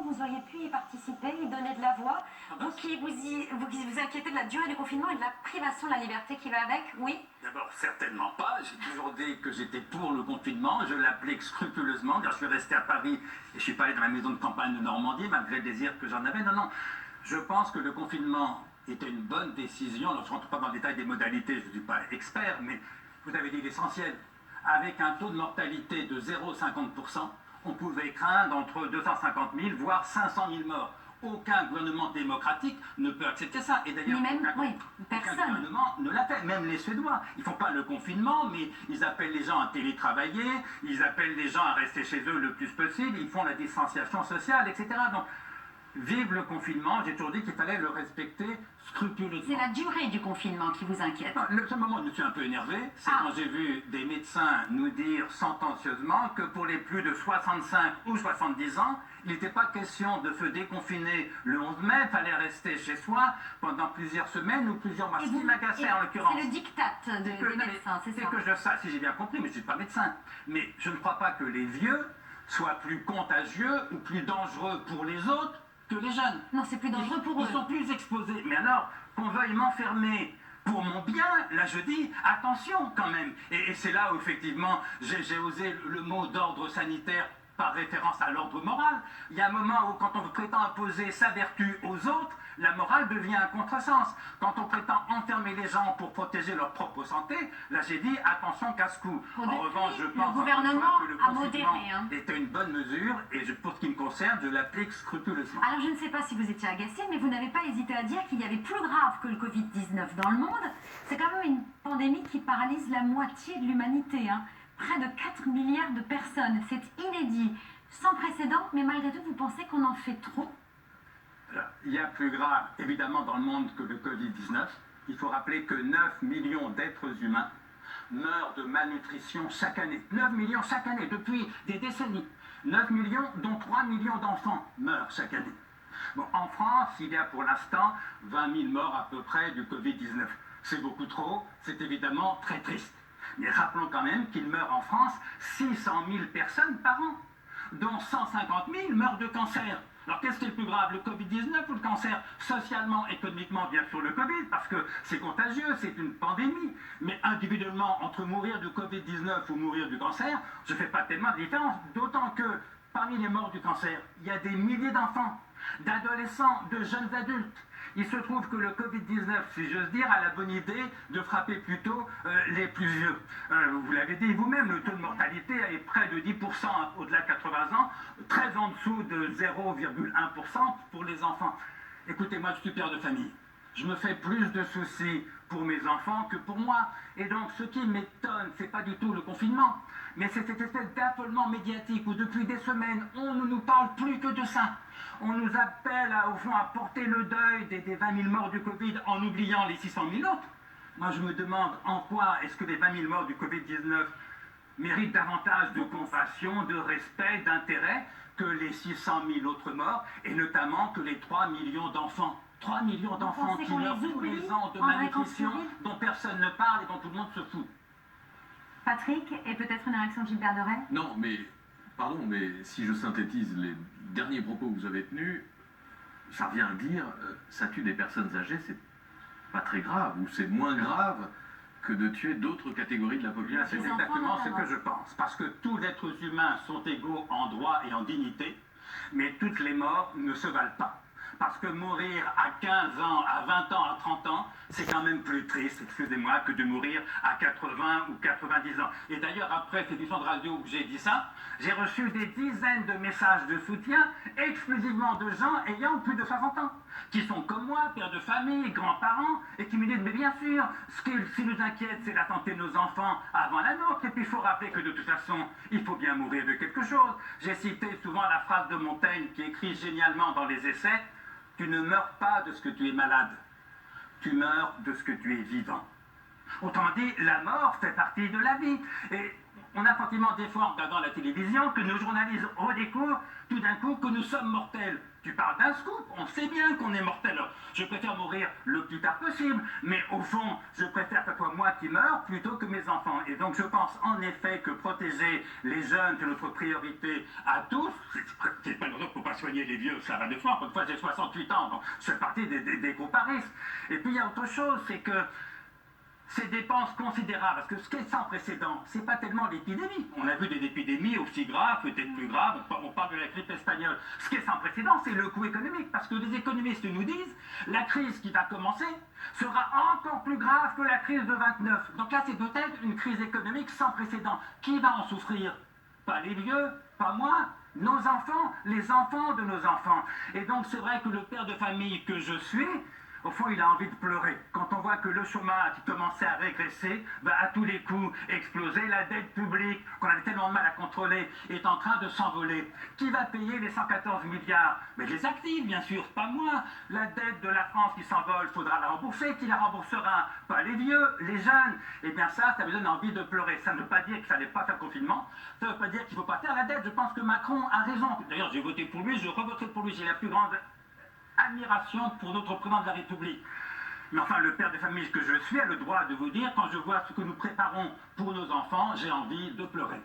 vous auriez pu y participer, y donner de la voix. Vous qui vous inquiétez de la durée du confinement et de la privation de la liberté qui va avec, oui? D'abord, certainement pas. J'ai toujours dit que j'étais pour le confinement. Je l'applique scrupuleusement. D'ailleurs, je suis resté à Paris et je ne suis pas allé dans la maison de campagne de Normandie, malgré le désir que j'en avais. Non, non. Je pense que le confinement était une bonne décision. Alors, je ne rentre pas dans le détail des modalités, je ne suis pas expert, mais vous avez dit l'essentiel. Avec un taux de mortalité de 0,50%, on pouvait craindre entre 250 000, voire 500 000 morts. Aucun gouvernement démocratique ne peut accepter ça. Et d'ailleurs, aucun gouvernement ne l'a fait. Même les Suédois. Ils ne font pas le confinement, mais ils appellent les gens à télétravailler, ils appellent les gens à rester chez eux le plus possible, ils font la distanciation sociale, etc. Donc, vive le confinement, j'ai toujours dit qu'il fallait le respecter scrupuleusement. C'est la durée du confinement qui vous inquiète? Le seul moment où je me suis un peu énervé, c'est quand j'ai vu des médecins nous dire sentencieusement que pour les plus de 65 ou 70 ans, il n'était pas question de se déconfiner le 11 mai, il fallait rester chez soi pendant plusieurs semaines ou plusieurs mois. Ce qui m'agaçait en l'occurrence. C'est le diktat des médecins, c'est ça? C'est que je sache, si j'ai bien compris, mais je ne suis pas médecin, mais je ne crois pas que les vieux soient plus contagieux ou plus dangereux pour les autres que les jeunes. Non, c'est plus dangereux pour eux. Ils sont plus exposés. Mais alors, qu'on veuille m'enfermer pour mon bien, là je dis, attention quand même. Et c'est là où effectivement, j'ai osé le mot d'ordre sanitaire par référence à l'ordre moral. Il y a un moment où quand on prétend imposer sa vertu aux autres, la morale devient un contresens. Quand on prétend enfermer les gens pour protéger leur propre santé, là j'ai dit attention casse-cou. En revanche, je pense que le confinement était une bonne mesure et pour ce qui me concerne, je l'applique scrupuleusement. Alors je ne sais pas si vous étiez agacé, mais vous n'avez pas hésité à dire qu'il y avait plus grave que le Covid-19 dans le monde. C'est quand même une pandémie qui paralyse la moitié de l'humanité, hein. Près de 4 milliards de personnes. C'est inédit, sans précédent, mais malgré tout, vous pensez qu'on en fait trop? Alors, il y a plus grave, évidemment, dans le monde que le Covid-19. Il faut rappeler que 9 millions d'êtres humains meurent de malnutrition chaque année. 9 millions chaque année, depuis des décennies. 9 millions, dont 3 millions d'enfants meurent chaque année. Bon, en France, il y a pour l'instant 20 000 morts à peu près du Covid-19. C'est beaucoup trop, c'est évidemment très triste. Mais rappelons quand même qu'il meurt en France 600 000 personnes par an, dont 150 000 meurent de cancer. Alors qu'est-ce qui est le plus grave, le Covid-19 ou le cancer? Socialement, économiquement, bien sûr le Covid, parce que c'est contagieux, c'est une pandémie. Mais individuellement, entre mourir du Covid-19 ou mourir du cancer, je ne fais pas tellement de différence. D'autant que parmi les morts du cancer, il y a des milliers d'enfants, d'adolescents, de jeunes adultes. Il se trouve que le Covid-19, si j'ose dire, a la bonne idée de frapper plutôt les plus vieux. Vous l'avez dit vous-même, le taux de mortalité est près de 10% au-delà de 80 ans, très en dessous de 0,1% pour les enfants. Écoutez, moi je suis père de famille. Je me fais plus de soucis pour mes enfants que pour moi. Et donc ce qui m'étonne, c'est pas du tout le confinement, mais c'est cette espèce d'affolement médiatique où depuis des semaines, on ne nous parle plus que de ça. On nous appelle au fond à porter le deuil des 20 000 morts du Covid en oubliant les 600 000 autres. Moi je me demande en quoi est-ce que les 20 000 morts du Covid-19 méritent davantage de compassion, de respect, d'intérêt que les 600 000 autres morts, et notamment que les 3 millions d'enfants. 3 millions d'enfants qui meurent tous les ans de malnutrition, dont personne ne parle et dont tout le monde se fout. Patrick, et peut-être une réaction de Gilbert Deray? Non, mais, pardon, mais si je synthétise les derniers propos que vous avez tenus, ça revient à dire, ça tue des personnes âgées, c'est pas très grave, ou c'est moins grave que de tuer d'autres catégories de la population. C'est exactement ce que je pense, parce que tous les êtres humains sont égaux en droit et en dignité, mais toutes les morts ne se valent pas. Parce que mourir à 15 ans, à 20 ans, à 30 ans, c'est quand même plus triste, excusez-moi, que de mourir à 80 ou 90 ans. Et d'ailleurs, après cette émission de radio où j'ai dit ça, j'ai reçu des dizaines de messages de soutien, exclusivement de gens ayant plus de 60 ans, qui sont comme moi, pères de famille, grands-parents, et qui me disent, mais bien sûr, ce qui nous inquiète, c'est la santé de nos enfants avant la nôtre, et puis il faut rappeler que de toute façon, il faut bien mourir de quelque chose. J'ai cité souvent la phrase de Montaigne, qui écrit génialement dans les essais, tu ne meurs pas de ce que tu es malade, tu meurs de ce que tu es vivant. Autrement dit, la mort fait partie de la vie. Et On a le sentiment des fois en regardant la télévision que nos journalistes redécouvrent tout d'un coup que nous sommes mortels. Tu parles d'un scoop, on sait bien qu'on est mortel. Alors, je préfère mourir le plus tard possible, mais au fond, je préfère que ce soit moi qui meure plutôt que mes enfants. Et donc je pense en effet que protéger les jeunes, c'est notre priorité à tous. C'est pas pour pas soigner les vieux, ça va de soi. Encore une fois, j'ai 68 ans, donc je fais partie des groupes à risque. Et puis il y a autre chose, c'est que ces dépenses considérables, parce que ce qui est sans précédent, c'est pas tellement l'épidémie. On a vu des épidémies aussi graves, peut-être plus graves, on parle de la grippe espagnole. Ce qui est sans précédent, c'est le coût économique, parce que les économistes nous disent, la crise qui va commencer sera encore plus grave que la crise de 29. Donc là, c'est peut-être une crise économique sans précédent. Qui va en souffrir? Pas les vieux, pas moi, nos enfants, les enfants de nos enfants. Et donc c'est vrai que le père de famille que je suis, au fond, il a envie de pleurer. Quand on voit que le chômage qui commençait à régresser, va à tous les coups exploser, la dette publique, qu'on avait tellement de mal à contrôler, est en train de s'envoler. Qui va payer les 114 milliards? Mais les actifs, bien sûr, pas moi. La dette de la France qui s'envole, il faudra la rembourser. Qui la remboursera? Pas les vieux, les jeunes. Et bien ça me donne envie de pleurer. Ça ne veut pas dire qu'il ne fallait pas faire confinement. Ça ne veut pas dire qu'il ne faut pas faire la dette. Je pense que Macron a raison. D'ailleurs, j'ai voté pour lui, je revoterai pour lui. J'ai la plus grande admiration pour notre président de la République. Mais enfin, le père de famille que je suis a le droit de vous dire, quand je vois ce que nous préparons pour nos enfants, j'ai envie de pleurer.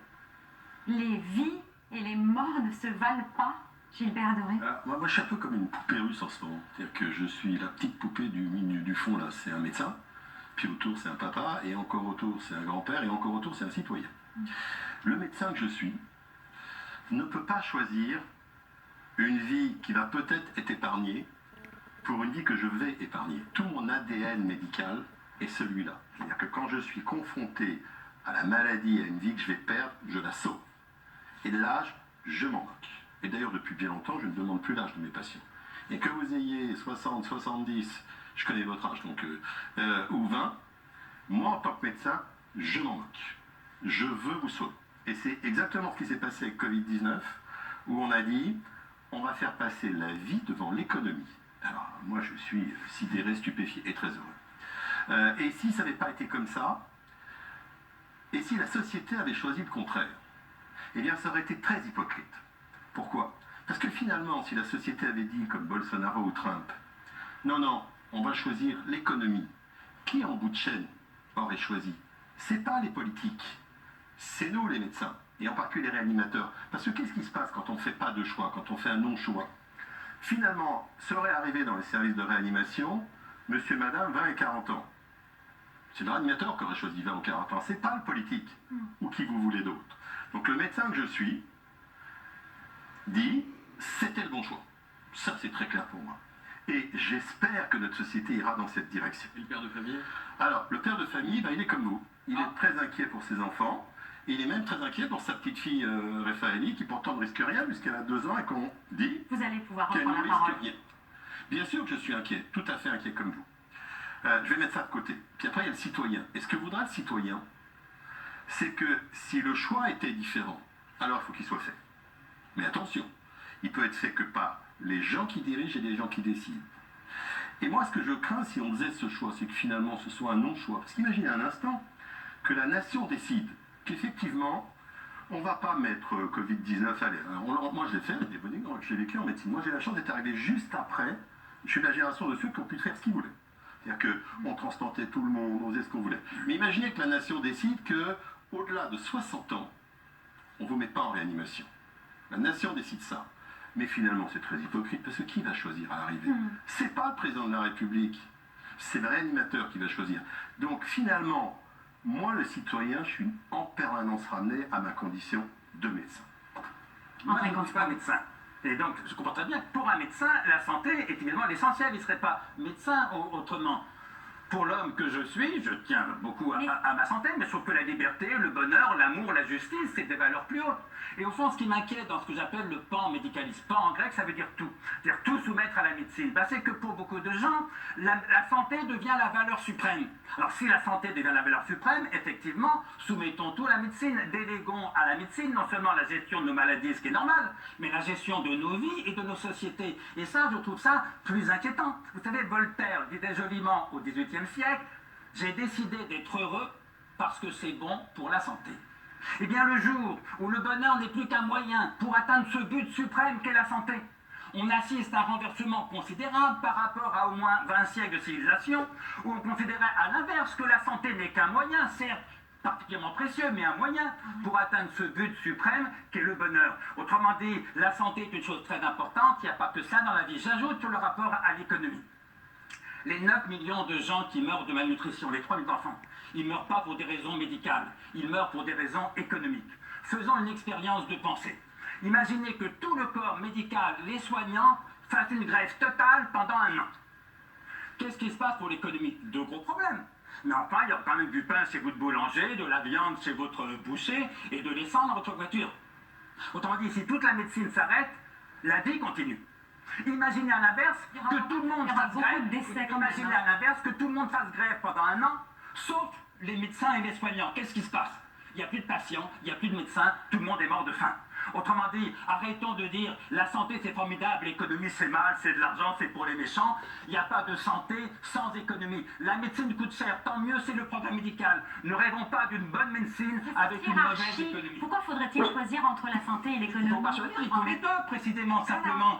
Les vies et les morts ne se valent pas, Gilbert Doré. Moi, je suis un peu comme une poupée russe en ce moment. C'est-à-dire que je suis la petite poupée du fond, là, c'est un médecin, puis autour, c'est un papa, et encore autour, c'est un grand-père, et encore autour, c'est un citoyen. Le médecin que je suis ne peut pas choisir une vie qui va peut-être être épargnée pour une vie que je vais épargner. Tout mon ADN médical est celui-là. C'est-à-dire que quand je suis confronté à la maladie, à une vie que je vais perdre, je la sauve. Et de l'âge, je m'en moque. Et d'ailleurs, depuis bien longtemps, je ne demande plus l'âge de mes patients. Et que vous ayez 60, 70, je connais votre âge, donc, ou 20, moi, en tant que médecin, je m'en moque. Je veux vous sauver. Et c'est exactement ce qui s'est passé avec Covid-19, où on a dit, on va faire passer la vie devant l'économie. Alors, moi, je suis sidéré, stupéfié et très heureux. Et si ça n'avait pas été comme ça, et si la société avait choisi le contraire, eh bien, ça aurait été très hypocrite. Pourquoi? Parce que finalement, si la société avait dit, comme Bolsonaro ou Trump, non, on va choisir l'économie, qui en bout de chaîne aurait choisi? C'est pas les politiques, c'est nous les médecins. Et en particulier les réanimateurs. Parce que qu'est-ce qui se passe quand on ne fait pas de choix, quand on fait un non-choix? Finalement, serait arrivé dans les services de réanimation, monsieur, madame, 20 et 40 ans. C'est le réanimateur qui aurait choisi 20 ou 40 ans, c'est pas le politique, ou qui vous voulez d'autre. Donc le médecin que je suis dit, c'était le bon choix. Ça, c'est très clair pour moi. Et j'espère que notre société ira dans cette direction. Et le père de famille? Alors, le père de famille, il est comme vous. Il est très inquiet pour ses enfants. Il est même très inquiet pour sa petite fille Raphaëlie, qui pourtant ne risque rien, puisqu'elle a 2 ans et qu'on dit Vous allez pouvoir qu'elle ne reprendre la parole. risque rien. Bien sûr que je suis inquiet, tout à fait inquiet comme vous. Je vais mettre ça de côté. Puis après, il y a le citoyen. Et ce que voudra le citoyen, c'est que si le choix était différent, alors il faut qu'il soit fait. Mais attention, il peut être fait que par les gens qui dirigent et les gens qui décident. Et moi, ce que je crains, si on faisait ce choix, c'est que finalement, ce soit un non-choix. Parce qu'imaginez un instant que la nation décide qu'effectivement, on ne va pas mettre Covid-19 à l'air. Moi, je l'ai fait, j'ai vécu en médecine. Moi, j'ai la chance d'être arrivé juste après. Je suis de la génération de ceux qui ont pu faire ce qu'ils voulaient. C'est-à-dire qu'on transplantait tout le monde, on faisait ce qu'on voulait. Mais imaginez que la nation décide qu'au-delà de 60 ans, on ne vous met pas en réanimation. La nation décide ça. Mais finalement, c'est très hypocrite, parce que qui va choisir à l'arrivée? C'est pas le président de la République, c'est le réanimateur qui va choisir. Donc finalement, moi, le citoyen, je suis en permanence ramené à ma condition de médecin. Moi, je ne suis pas médecin. Et donc, je comprends très bien que pour un médecin, la santé est évidemment l'essentiel. Il ne serait pas médecin autrement. Pour l'homme que je suis, je tiens beaucoup à ma santé, mais je trouve que la liberté, le bonheur, l'amour, la justice, c'est des valeurs plus hautes. Et au fond, ce qui m'inquiète dans ce que j'appelle le pan-médicalisme, pan en grec, ça veut dire tout. C'est-à-dire tout soumettre à la médecine. Ben, c'est que pour beaucoup de gens, la santé devient la valeur suprême. Alors si la santé devient la valeur suprême, effectivement, soumettons tout à la médecine, déléguons à la médecine non seulement la gestion de nos maladies, ce qui est normal, mais la gestion de nos vies et de nos sociétés. Et ça, je trouve ça plus inquiétant. Vous savez, Voltaire disait joliment au XVIIIe siècle, j'ai décidé d'être heureux parce que c'est bon pour la santé. Eh bien, le jour où le bonheur n'est plus qu'un moyen pour atteindre ce but suprême qu'est la santé, on assiste à un renversement considérable par rapport à au moins 20 siècles de civilisation, où on considérait à l'inverse que la santé n'est qu'un moyen, certes particulièrement précieux, mais un moyen pour atteindre ce but suprême qu'est le bonheur. Autrement dit, la santé est une chose très importante, il n'y a pas que ça dans la vie. J'ajoute sur le rapport à l'économie. Les 9 millions de gens qui meurent de malnutrition, les 3 000 enfants, ils ne meurent pas pour des raisons médicales, ils meurent pour des raisons économiques. Faisons une expérience de pensée. Imaginez que tout le corps médical, les soignants, fassent une grève totale pendant un an. Qu'est-ce qui se passe pour l'économie? De gros problèmes. Mais enfin, il y a quand même du pain chez votre boulanger, de la viande chez votre boucher et de l'essence dans votre voiture. Autrement dit, si toute la médecine s'arrête, la vie continue. Imaginez à l'inverse que tout le monde fasse grève. Imaginez à l'inverse que tout le monde fasse grève pendant un an, sauf les médecins et les soignants. Qu'est-ce qui se passe? Il n'y a plus de patients, il n'y a plus de médecins, tout le monde est mort de faim. Autrement dit, arrêtons de dire la santé c'est formidable, l'économie c'est mal, c'est de l'argent, c'est pour les méchants. Il n'y a pas de santé sans économie. La médecine coûte cher, tant mieux c'est le programme médical. Ne rêvons pas d'une bonne médecine avec une mauvaise économie. Pourquoi faudrait-il choisir entre la santé et l'économie? Il ne faut pas choisir, il faut les deux précisément, simplement.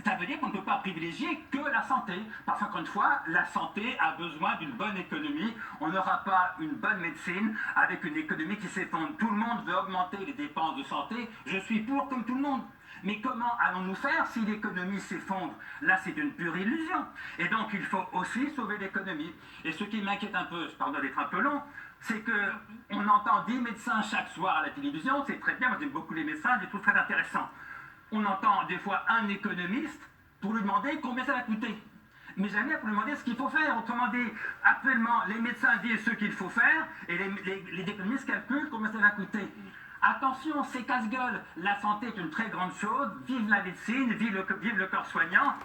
Ça veut dire qu'on ne peut pas privilégier que la santé. Parce qu'encore une fois, la santé a besoin d'une bonne économie. On n'aura pas une bonne médecine avec une économie qui s'effondre. Tout le monde veut augmenter les dépenses de santé. Je suis pour comme tout le monde. Mais comment allons-nous faire si l'économie s'effondre? Là, c'est une pure illusion. Et donc, il faut aussi sauver l'économie. Et ce qui m'inquiète un peu, pardon d'être un peu long, c'est qu'on entend 10 médecins chaque soir à la télévision. C'est très bien, moi j'aime beaucoup les médecins, je les trouve très intéressants. On entend des fois un économiste pour lui demander combien ça va coûter. Mais jamais pour lui demander ce qu'il faut faire. Autrement dit, actuellement, les médecins disent ce qu'il faut faire et les économistes calculent combien ça va coûter. Attention, c'est casse-gueule. La santé est une très grande chose. Vive la médecine, vive le corps soignant.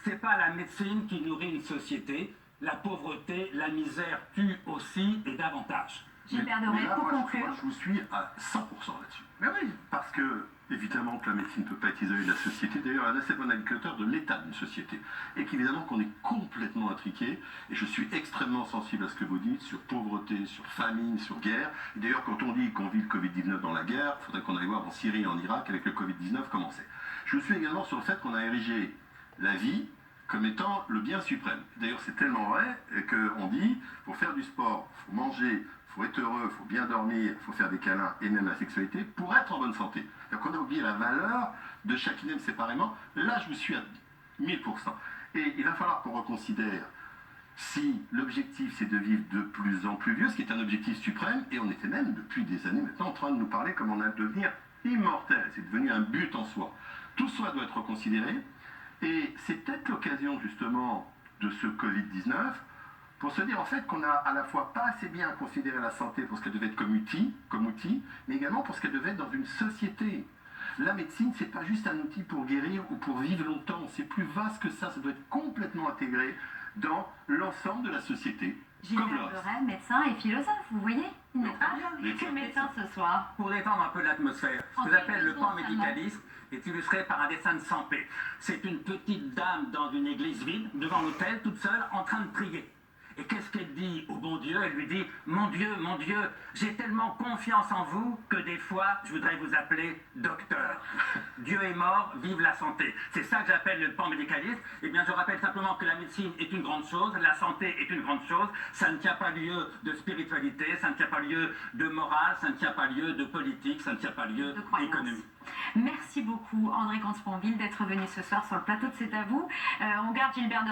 C'est pas la médecine qui nourrit une société. La pauvreté, la misère tuent aussi et davantage. Gilbert Doré, pour conclure. Moi, je vous suis à 100% là-dessus. Mais oui. Parce que, évidemment, que la médecine ne peut pas être isolée de la société. D'ailleurs, elle est un assez bon indicateur de l'état d'une société. Et qu'évidemment qu'on est complètement intriqué. Et je suis extrêmement sensible à ce que vous dites sur pauvreté, sur famine, sur guerre. Et d'ailleurs, quand on dit qu'on vit le Covid-19 dans la guerre, il faudrait qu'on aille voir en Syrie et en Irak avec le Covid-19 comment c'est. Je suis également sur le fait qu'on a érigé la vie comme étant le bien suprême. D'ailleurs, c'est tellement vrai qu'on dit, pour faire du sport, il faut manger, il faut être heureux, il faut bien dormir, il faut faire des câlins et même la sexualité pour être en bonne santé. Donc on a oublié la valeur de chacune séparément. Là, je vous suis à 1000%. Et il va falloir qu'on reconsidère si l'objectif c'est de vivre de plus en plus vieux, ce qui est un objectif suprême, et on était même depuis des années maintenant en train de nous parler comme on a devenir immortel. C'est devenu un but en soi. Tout cela doit être reconsidéré. Et c'est peut-être l'occasion justement de ce Covid-19 pour se dire en fait qu'on a à la fois pas assez bien considéré la santé pour ce qu'elle devait être comme outil, mais également pour ce qu'elle devait être dans une société. La médecine, c'est pas juste un outil pour guérir ou pour vivre longtemps, c'est plus vaste que ça doit être complètement intégré dans l'ensemble de la société. Gilbert Doré, médecin et philosophe, vous voyez, il n'est pas que médecin ce soir. Pour détendre un peu l'atmosphère, ce que j'appelle le pan-médicalisme est illustré par un dessin de Sampé. C'est une petite dame dans une église vide, devant l'autel, toute seule, en train de prier. Et qu'est-ce qu'elle dit au bon Dieu? Elle lui dit, mon Dieu, j'ai tellement confiance en vous que des fois, je voudrais vous appeler docteur. Dieu est mort, vive la santé. C'est ça que j'appelle le pan-médicalisme. Eh bien, je rappelle simplement que la médecine est une grande chose, la santé est une grande chose. Ça ne tient pas lieu de spiritualité, ça ne tient pas lieu de morale, ça ne tient pas lieu de politique, ça ne tient pas lieu d'économie. Merci beaucoup, André Comte-Sponville, d'être venu ce soir sur le plateau de C'est à vous. On garde Gilbert Doré.